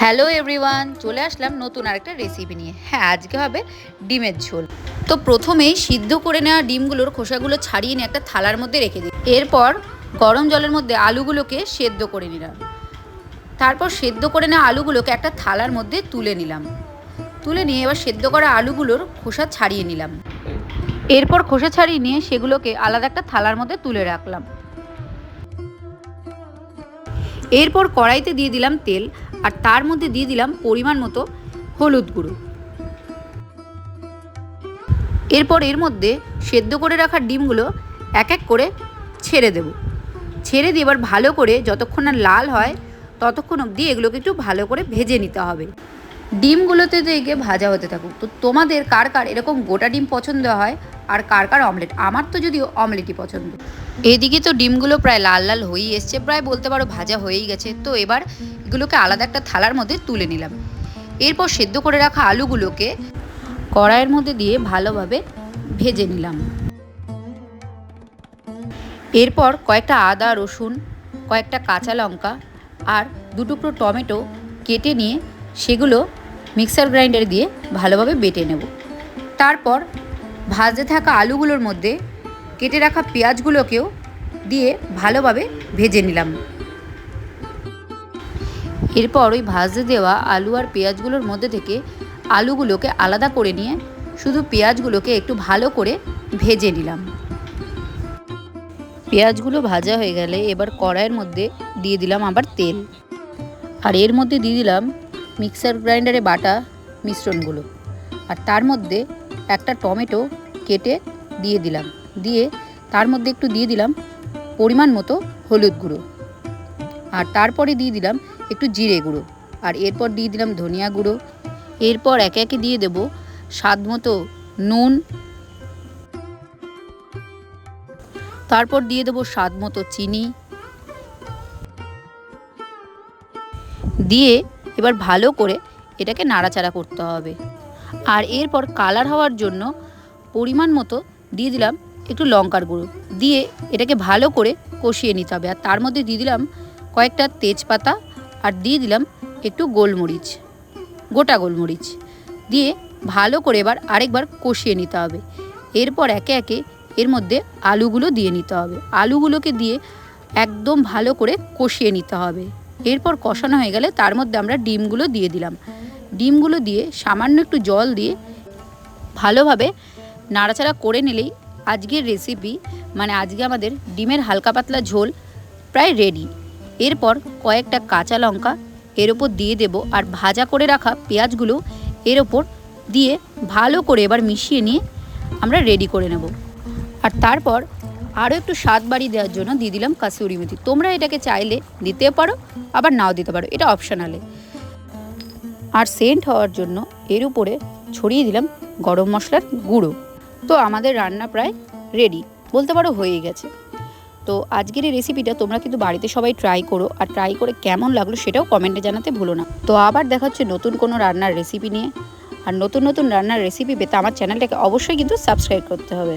Hello everyone, চলে আসলাম নতুন আরেকটা রেসিপি নিয়ে। হ্যাঁ, আজকে হবে ডিমের ঝোল। তো প্রথমেই সিদ্ধ করে নেওয়া ডিমগুলোর খোসাগুলো ছাড়িয়ে নিয়ে একটা থালার মধ্যে রেখে দিই। এরপর গরম জলের মধ্যে আলুগুলোকে সেদ্ধ করে নিলাম। তারপর সেদ্ধ করে নেওয়া আলুগুলোকে একটা থালার মধ্যে তুলে নিলাম। তুলে নিয়ে এবার সেদ্ধ করা আলুগুলোর খোসা ছাড়িয়ে নিলাম। এরপর খোসা ছাড়িয়ে নিয়ে সেগুলোকে আলাদা একটা থালার মধ্যে তুলে রাখলাম। এরপর কড়াইতে দিয়ে দিলাম তেল, আর তার মধ্যে দিয়ে দিলাম পরিমাণ মতো হলুদ গুঁড়ো। এরপর এর মধ্যে সেদ্ধ করে রাখা ডিমগুলো এক এক করে ছেড়ে দেব। ছেড়ে দিয়ে এবার ভালো করে যতক্ষণ না লাল হয় ততক্ষণ অবধি এগুলোকে একটু ভালো করে ভেজে নিতে হবে। ডিমগুলোতে থেকে ভাজা হতে থাকুক। তো তোমাদের কার কার এরকম গোটা ডিম পছন্দ হয় আর কার কার অমলেট? আমার তো যদিও অমলেটই পছন্দ। এদিকে তো ডিমগুলো প্রায় লাল লাল হয়েই এসছে, প্রায় বলতে পারো ভাজা হয়েই গেছে। তো এবার এগুলোকে আলাদা একটা থালার মধ্যে তুলে নিলাম। এরপর সেদ্ধ করে রাখা আলুগুলোকে কড়াইয়ের মধ্যে দিয়ে ভালোভাবে ভেজে নিলাম। এরপর কয়েকটা আদা রসুন, কয়েকটা কাঁচা লঙ্কা আর দুটুকরো টমেটো কেটে নিয়ে সেগুলো মিক্সার গ্রাইন্ডারে দিয়ে ভালোভাবে বেটে নেব। তারপর ভাজতে থাকা আলুগুলোর মধ্যে কেটে রাখা পেঁয়াজগুলোকেও দিয়ে ভালোভাবে ভেজে নিলাম। এরপর ওই ভাজতে দেওয়া আলু আর পেঁয়াজগুলোর মধ্যে থেকে আলুগুলোকে আলাদা করে নিয়ে শুধু পেঁয়াজগুলোকে একটু ভালো করে ভেজে নিলাম। পেঁয়াজগুলো ভাজা হয়ে গেলে এবার কড়াইয়ের মধ্যে দিয়ে দিলাম আবার তেল, আর এর মধ্যে দিয়ে দিলাম মিক্সার গ্রাইন্ডারে বাটা মিশ্রণগুলো, আর তার মধ্যে একটা টমেটো কেটে দিয়ে দিলাম। দিয়ে তার মধ্যে একটু দিয়ে দিলাম পরিমাণ মতো হলুদ গুঁড়ো, আর তারপরে দিয়ে দিলাম একটু জিরে গুঁড়ো, আর এরপর দিয়ে দিলাম ধনিয়া গুঁড়ো। এরপর একে একে দিয়ে দেব স্বাদ মতো নুন, তারপর দিয়ে দেব স্বাদ মতো চিনি। দিয়ে এবার ভালো করে এটাকে নাড়াচাড়া করতে হবে। আর এরপর কালার হওয়ার জন্য পরিমাণ মতো দিয়ে দিলাম একটু লঙ্কার গুঁড়ো। দিয়ে এটাকে ভালো করে কষিয়ে নিতে হবে। আর তার মধ্যে দিয়ে দিলাম কয়েকটা তেজপাতা, আর দিয়ে দিলাম একটু গোলমরিচ, গোটা গোলমরিচ। দিয়ে ভালো করে এবার আরেকবার কষিয়ে নিতে হবে। এরপর একে একে এর মধ্যে আলুগুলো দিয়ে নিতে হবে। আলুগুলোকে দিয়ে একদম ভালো করে কষিয়ে নিতে হবে। এরপর কষানো হয়ে গেলে তার মধ্যে আমরা ডিমগুলো দিয়ে দিলাম। ডিমগুলো দিয়ে সামান্য একটু জল দিয়ে ভালোভাবে নাড়াচাড়া করে নিলেই আজকের রেসিপি, মানে আজকে আমাদের ডিমের হালকা পাতলা ঝোল প্রায় রেডি। এরপর কয়েকটা কাঁচা লঙ্কা এর ওপর দিয়ে দেব, আর ভাজা করে রাখা পেঁয়াজগুলো এর ওপর দিয়ে ভালো করে এবার মিশিয়ে নিয়ে আমরা রেডি করে নেব। আর তারপর আরও একটু স্বাদ বাড়িয়ে দেওয়ার জন্য দিয়ে দিলাম কাসুরি মেথি। তোমরা এটাকে চাইলে দিতে পারো, আবার নাও দিতে পারো, এটা অপশনালে। আর সেন্ট হওয়ার জন্য এর উপরে ছড়িয়ে দিলাম গরম মশলার গুঁড়ো। তো আমাদের রান্না প্রায় রেডি, বলতে পারো হয়েই গেছে। তো আজকের এই রেসিপিটা তোমরা কিন্তু বাড়িতে সবাই ট্রাই করো, আর ট্রাই করে কেমন লাগলো সেটাও কমেন্টে জানাতে ভুলো না। তো আবার দেখা হচ্ছে নতুন কোনো রান্নার রেসিপি নিয়ে। আর নতুন নতুন রান্নার রেসিপি পেতে আমার চ্যানেলটাকে অবশ্যই কিন্তু সাবস্ক্রাইব করতে হবে।